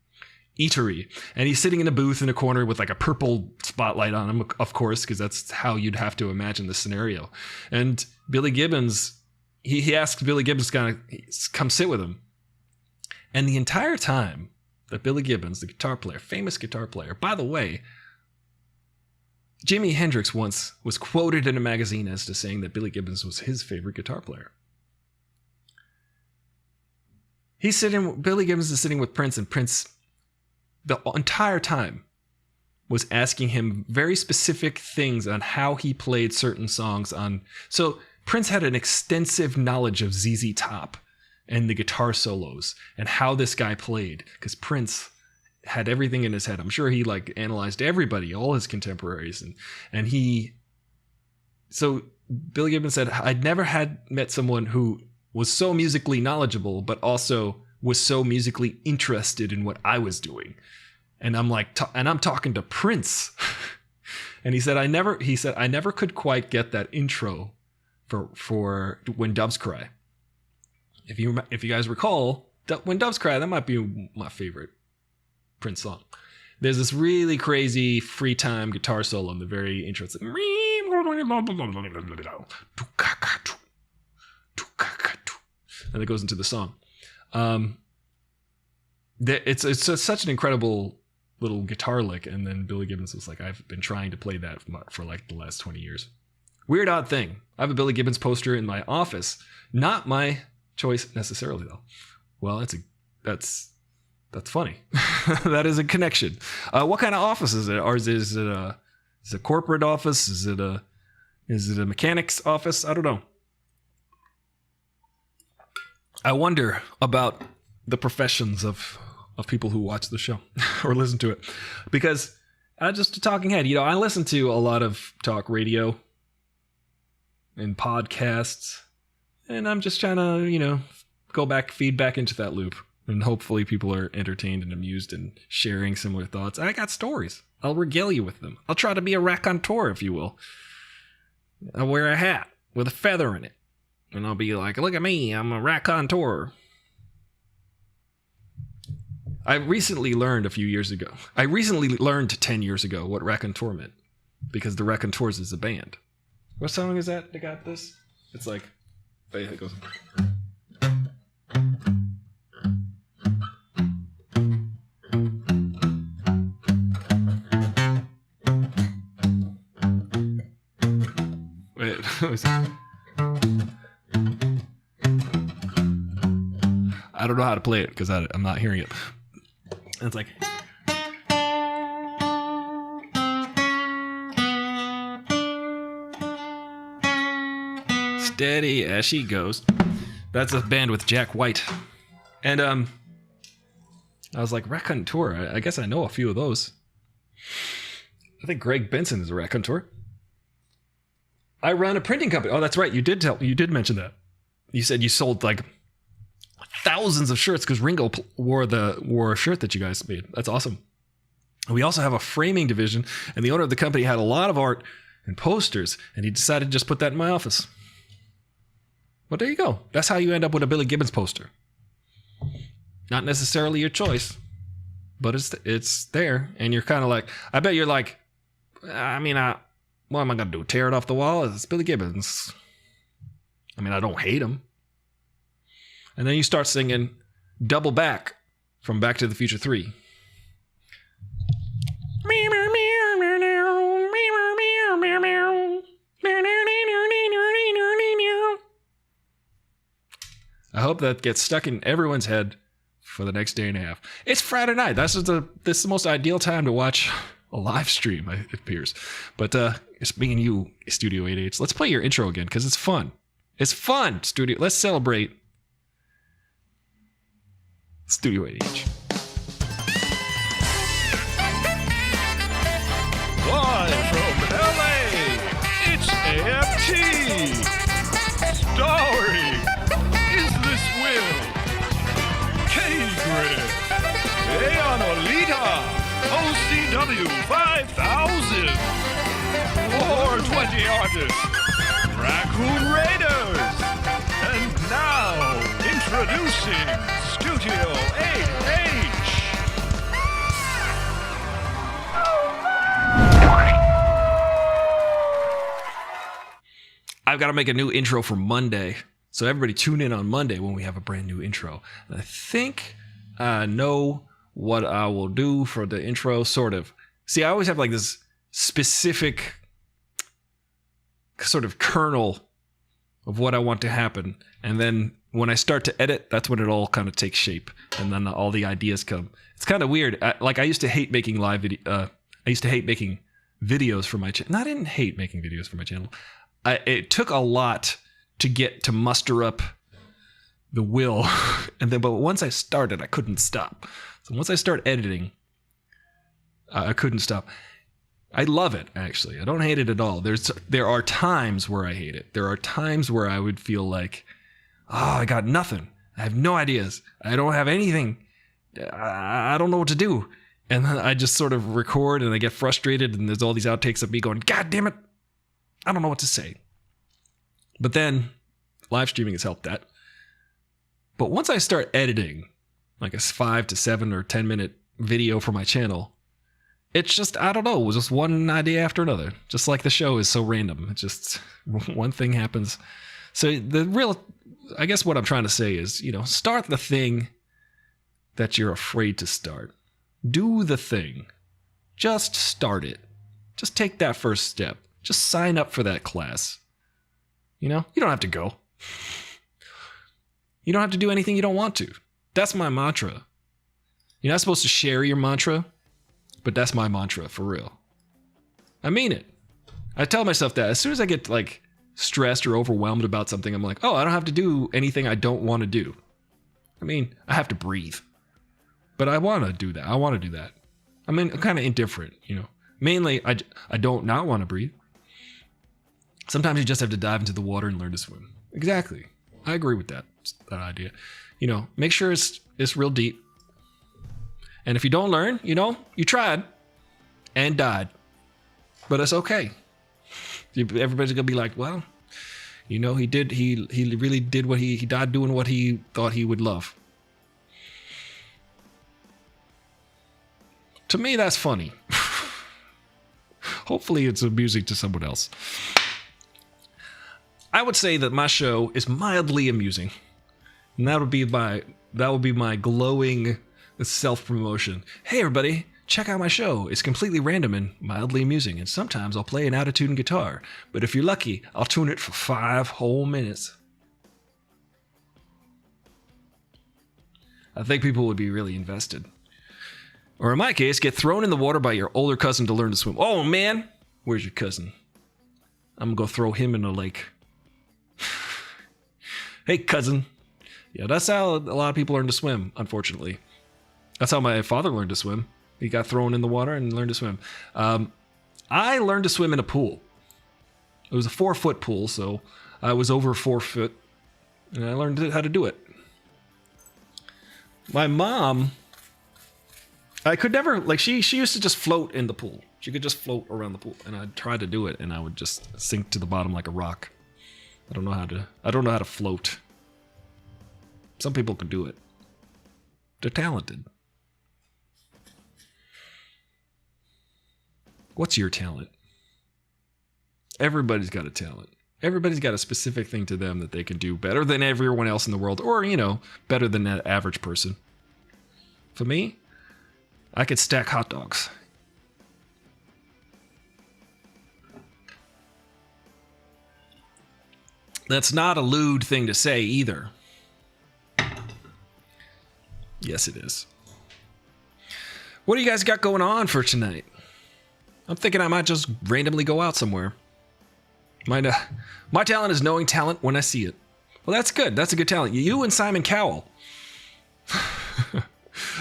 S1: eatery. And he's sitting in a booth in a corner with like a purple spotlight on him, of course, because that's how you'd have to imagine the scenario. And Billy Gibbons... He asked Billy Gibbons to come sit with him. And the entire time that Billy Gibbons, the guitar player, famous guitar player, by the way, Jimi Hendrix once was quoted in a magazine as to saying that Billy Gibbons was his favorite guitar player. Billy Gibbons is sitting with Prince, and Prince, the entire time, was asking him very specific things on how he played certain songs on. So Prince had an extensive knowledge of ZZ Top and the guitar solos and how this guy played, because Prince had everything in his head. I'm sure he like analyzed everybody, all his contemporaries, and so Billy Gibbons said, "I'd never met someone who was so musically knowledgeable, but also was so musically interested in what I was doing." And I'm like, and I'm talking to Prince. And he said, I never could quite get that intro for When Doves Cry. If you guys recall, When Doves Cry, that might be my favorite Prince song. There's this really crazy free time guitar solo in the very intro. It's like, and it goes into the song. It's such an incredible little guitar lick. And then Billy Gibbons was like, "I've been trying to play that for like the last 20 years. Weird, odd thing. I have a Billy Gibbons poster in my office. Not my choice necessarily, though. Well, that's funny. That is a connection. What kind of office is it? Or is it a corporate office? Is it a mechanic's office? I don't know. I wonder about the professions of people who watch the show or listen to it, because just a talking head, I listen to a lot of talk radio and podcasts, and I'm just trying to, go back, feed back into that loop, and hopefully people are entertained and amused and sharing similar thoughts. I got stories. I'll regale you with them. I'll try to be a raconteur, if you will. I'll wear a hat with a feather in it, and I'll be like, look at me, I'm a raconteur. I recently learned 10 years ago what raconteur meant, because the Raconteurs is a band. What song is that that got this? It's like, it goes. Wait, I don't know how to play it because I'm not hearing it. And it's like. Steady as she goes. That's a band with Jack White. And I was like, raconteur. I guess I know a few of those. I think Greg Benson is a raconteur. I run a printing company. Oh, that's right. You did mention that. You said you sold like thousands of shirts because Ringo wore a shirt that you guys made. That's awesome. We also have a framing division, and the owner of the company had a lot of art and posters, and he decided to just put that in my office. But there you go. That's how you end up with a Billy Gibbons poster. Not necessarily your choice, but it's there, and you're kind of like, I bet you're like, what am I gonna do? Tear it off the wall? It's Billy Gibbons. I don't hate him. And then you start singing Double Back from Back to the Future 3. I hope that gets stuck in everyone's head for the next day and a half. It's Friday night. This is the most ideal time to watch a live stream, it appears. But it's being you, Studio 88. Let's play your intro again because it's fun. It's fun, Studio. Let's celebrate Studio 88.
S2: Live from LA, it's AFT. Starring Is This Will, K-Grip, Ayanolita, OCW 5000, 420 artists, Raccoon Raiders, and now introducing Studio 8H.
S1: I've got to make a new intro for Monday. So everybody tune in on Monday when we have a brand new intro. And I think I know what I will do for the intro, sort of. See, I always have like this specific sort of kernel of what I want to happen. And then when I start to edit, that's when it all kind of takes shape. And then all the ideas come. It's kind of weird. I used to hate making live video. I used to hate making videos for my channel. I didn't hate making videos for my channel. It took a lot to get to muster up the will. But once I started, I couldn't stop. So once I start editing, I couldn't stop. I love it, actually. I don't hate it at all. There are times where I hate it. There are times where I would feel like, I got nothing. I have no ideas. I don't have anything. I don't know what to do. And then I just sort of record and I get frustrated and there's all these outtakes of me going, God damn it. I don't know what to say. But then live streaming has helped that. But once I start editing like a 5 to 7 or 10 minute video for my channel, it's just, I don't know, just one idea after another. Just like the show is so random. It's just one thing happens. So I guess what I'm trying to say is, start the thing that you're afraid to start. Do the thing. Just start it. Just take that first step. Just sign up for that class. You don't have to go. You don't have to do anything you don't want to. That's my mantra. You're not supposed to share your mantra, but that's my mantra for real. I mean it. I tell myself that as soon as I get like stressed or overwhelmed about something, I'm like, I don't have to do anything I don't want to do. I mean, I have to breathe. But I want to do that. I mean, I'm kind of indifferent, you know. Mainly, I don't not want to breathe. Sometimes you just have to dive into the water and learn to swim. Exactly. I agree with that idea. You know, make sure it's real deep. And if you don't learn, you know, you tried and died. But it's okay. Everybody's gonna be like, well, you know, he really did what he died doing what he thought he would love. To me, that's funny. Hopefully it's amusing to someone else. I would say that my show is mildly amusing. And that would be my glowing self-promotion. Hey everybody, check out my show. It's completely random and mildly amusing, and sometimes I'll play an out-of-tune guitar. But if you're lucky, I'll tune it for 5 whole minutes. I think people would be really invested. Or in my case, get thrown in the water by your older cousin to learn to swim. Oh man, where's your cousin? I'm gonna go throw him in the lake. Hey cousin. Yeah, that's how a lot of people learn to swim, unfortunately. That's how my father learned to swim. He got thrown in the water and learned to swim. I learned to swim in a pool. It was a 4-foot pool, so I was over 4 foot, and I learned how to do it. My mom, I could never, like, she used to just float in the pool. She could just float around the pool, and I'd try to do it, and I would just sink to the bottom like a rock. I don't know how to float. Some people can do it. They're talented. What's your talent? Everybody's got a talent. Everybody's got a specific thing to them that they can do better than everyone else in the world, or, you know, better than that average person. For me, I could stack hot dogs. That's not a lewd thing to say either. Yes, it is. What do you guys got going on for tonight? I'm thinking I might just randomly go out somewhere. My talent is knowing talent when I see it. Well, that's good. That's a good talent. You and Simon Cowell.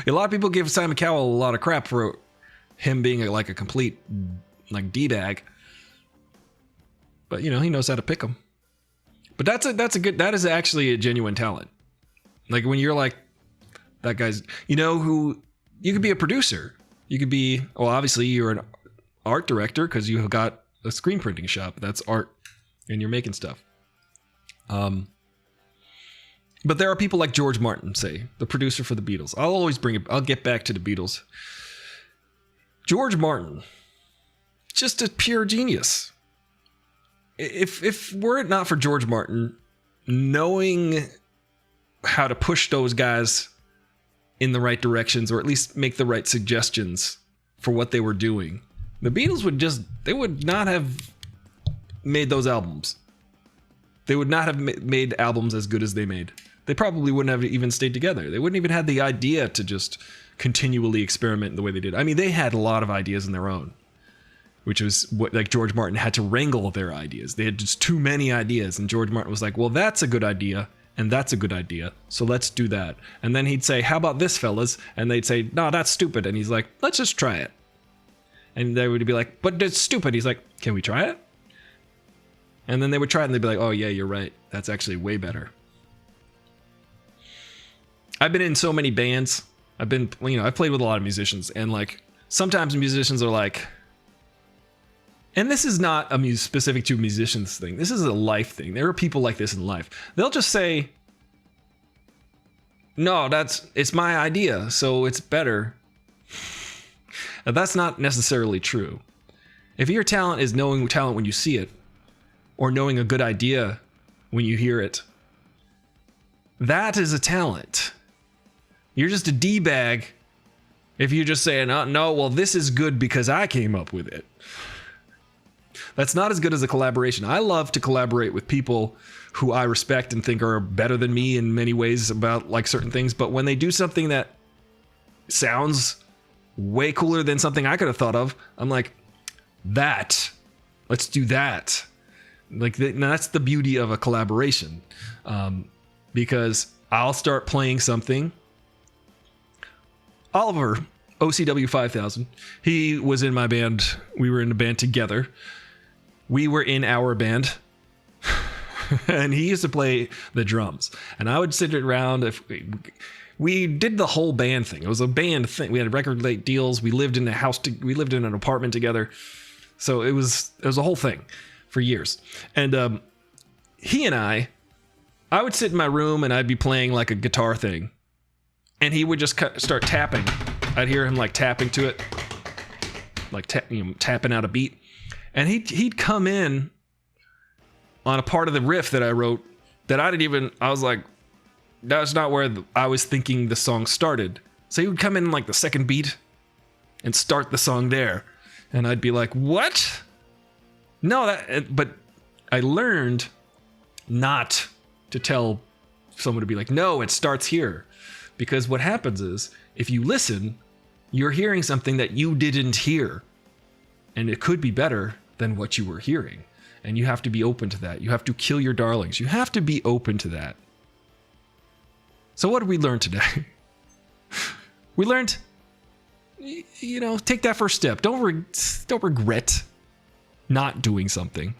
S1: A lot of people give Simon Cowell a lot of crap for him being like a complete like D-bag. But, you know, he knows how to pick them. But that is actually a genuine talent. Like when you're like, that guy's, you know, who, you could be a producer. You could be, well, obviously you're an art director because you have got a screen printing shop. That's art and you're making stuff. But there are people like George Martin, say, the producer for the Beatles. I'll get back to the Beatles. George Martin, just a pure genius. If were it not for George Martin knowing how to push those guys in the right directions, or at least make the right suggestions for what they were doing, the Beatles would not have made those albums. They would not have made albums as good as they made. They probably wouldn't have even stayed together. They wouldn't even have the idea to just continually experiment the way they did. I mean, they had a lot of ideas in their own, which was what, like, George Martin had to wrangle their ideas. They had just too many ideas, and George Martin was like, well, that's a good idea, and that's a good idea, so let's do that. And then he'd say, how about this, fellas? And they'd say, no, that's stupid. And he's like, let's just try it. And they would be like, but it's stupid. He's like, can we try it? And then they would try it, and they'd be like, oh yeah, you're right. That's actually way better. I've been in so many bands. I've played with a lot of musicians, and like, sometimes musicians are like, and this is not specific to musicians thing. This is a life thing. There are people like this in life. They'll just say, no, it's my idea, so it's better. Now, that's not necessarily true. If your talent is knowing talent when you see it, or knowing a good idea when you hear it, that is a talent. You're just a D-bag if you're just saying, oh, no, well, this is good because I came up with it. That's not as good as a collaboration. I love to collaborate with people who I respect and think are better than me in many ways about like certain things. But when they do something that sounds way cooler than something I could have thought of, I'm like, let's do that. Like, that's the beauty of a collaboration. Because I'll start playing something. Oliver, OCW 5000, he was in my band. We were in a band together. We were in our band. And he used to play the drums. And I would sit around. If we did the whole band thing. It was a band thing. We had record late deals. We lived in a house. We lived in an apartment together. So it was a whole thing for years. And he and I would sit in my room and I'd be playing like a guitar thing. And he would just start tapping. I'd hear him like tapping to it, like tapping out a beat. And he'd come in on a part of the riff that I wrote that I was like, that's not where I was thinking the song started. So he would come in like the second beat and start the song there. And I'd be like, what? No, but I learned not to tell someone to be like, no, it starts here. Because what happens is, if you listen, you're hearing something that you didn't hear. And it could be better than what you were hearing. And you have to be open to that. You have to kill your darlings. You have to be open to that. So what did we learn today? We learned, take that first step. Don't regret not doing something.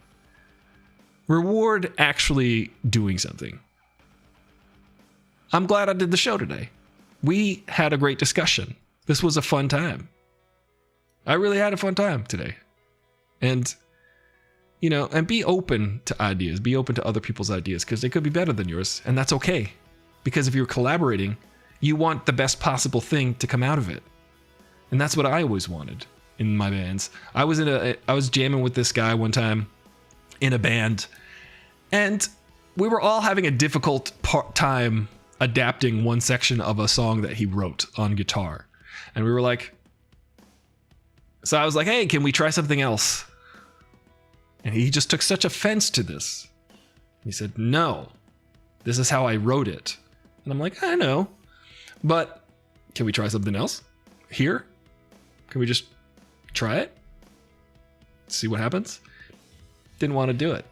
S1: Reward actually doing something. I'm glad I did the show today. We had a great discussion. This was a fun time. I really had a fun time today. And, and be open to ideas. Be open to other people's ideas because they could be better than yours. And that's okay. Because if you're collaborating, you want the best possible thing to come out of it. And that's what I always wanted in my bands. I was jamming with this guy one time in a band, and we were all having a difficult time adapting one section of a song that he wrote on guitar. And we were like, so I was like, hey, can we try something else? And he just took such offense to this. He said, no, this is how I wrote it. And I'm like, I know, but can we try something else here? Can we just try it? See what happens? Didn't want to do it.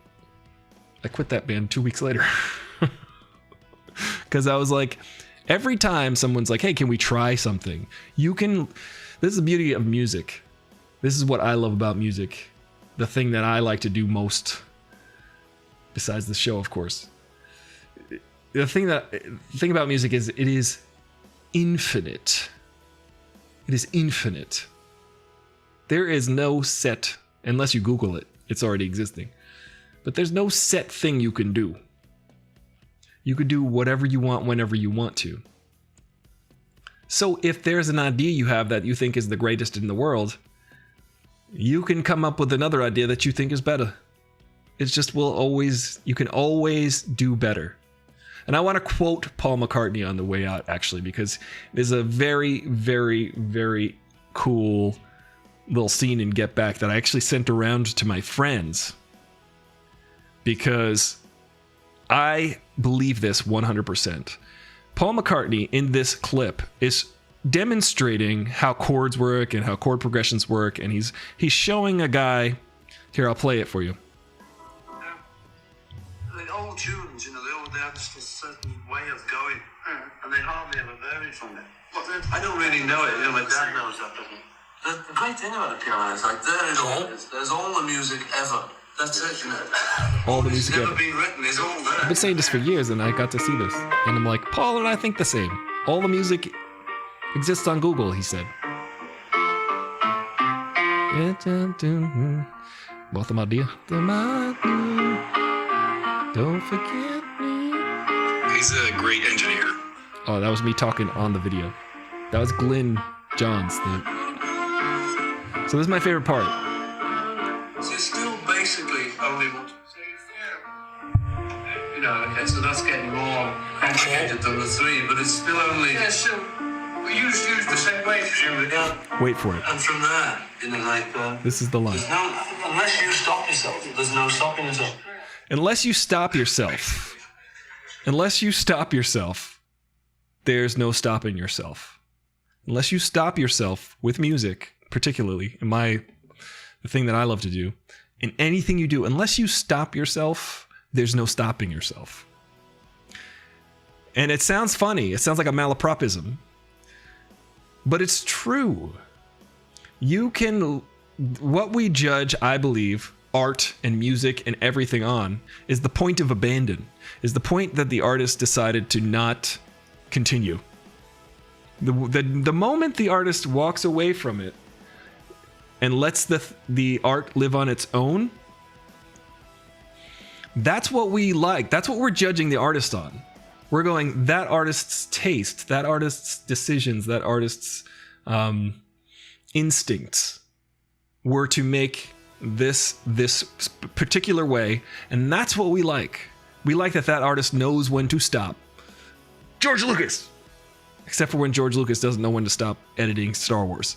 S1: I quit that band 2 weeks later. Because I was like, every time someone's like, hey, can we try something? This is the beauty of music. This is what I love about music. The thing that I like to do most, besides the show, of course. The thing about music is it is infinite. It is infinite. There is no set, unless you Google it, it's already existing. But there's no set thing you can do. You could do whatever you want whenever you want to. So if there's an idea you have that you think is the greatest in the world, you can come up with another idea that you think is better. It's just you can always do better. And I want to quote Paul McCartney on the way out, actually, because there's a very, very, very cool little scene in Get Back that I actually sent around to my friends. Because I believe this 100%. Paul McCartney in this clip is demonstrating how chords work and how chord progressions work, and he's showing a guy. Here, I'll play it for you.
S10: The old tunes, they have just a certain way of going, and they hardly ever vary from it. I don't really know it. My dad knows that, doesn't he? The great thing about the piano is like there it all is. There's all the music ever. That's it,
S1: All the music
S10: never
S1: ever.
S10: Been written. It's all there.
S1: I've been saying this for years, and I got to see this, and I'm like, Paul and I think the same. All the music exists on Google, he said. Both of my dear. Don't forget me.
S7: He's a great engineer.
S1: Oh, that was me talking on the video. That was Glenn Johns thing. So this is my favorite part.
S10: So it's still basically only one. Okay, so that's getting more complicated than the three, but it's still only. Yeah, still. We use the same way, presumably.
S1: Wait for it.
S10: And from there,
S1: this is the line.
S10: Unless you stop yourself, there's no stopping yourself.
S1: Unless you stop yourself. Unless you stop yourself, there's no stopping yourself. Unless you stop yourself with music, particularly, the thing that I love to do, in anything you do, unless you stop yourself, there's no stopping yourself. And it sounds funny. It sounds like a malapropism. But it's true. You can... What we judge, I believe, art and music and everything on, is the point of abandon. Is the point that the artist decided to not continue. The moment the artist walks away from it and lets the art live on its own, that's what we like. That's what we're judging the artist on. We're going, that artist's taste, that artist's decisions, that artist's instincts were to make this particular way, and that's what we like. We like that artist knows when to stop. George Lucas! Except for when George Lucas doesn't know when to stop editing Star Wars.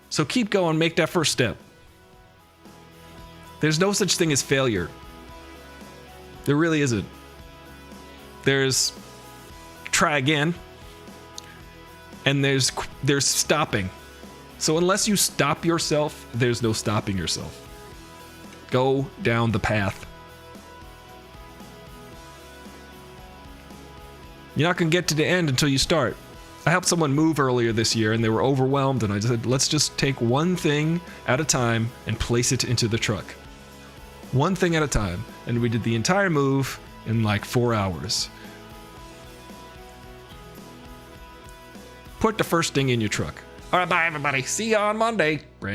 S1: So keep going, make that first step. There's no such thing as failure. There really isn't. There's try again, and there's stopping. So unless you stop yourself, there's no stopping yourself. Go down the path. You're not going to get to the end until you start. I helped someone move earlier this year and they were overwhelmed, and I just said, let's just take one thing at a time and place it into the truck. One thing at a time. And we did the entire move in like 4 hours. Put the first thing in your truck. All right, bye everybody. See you on Monday. Brandon.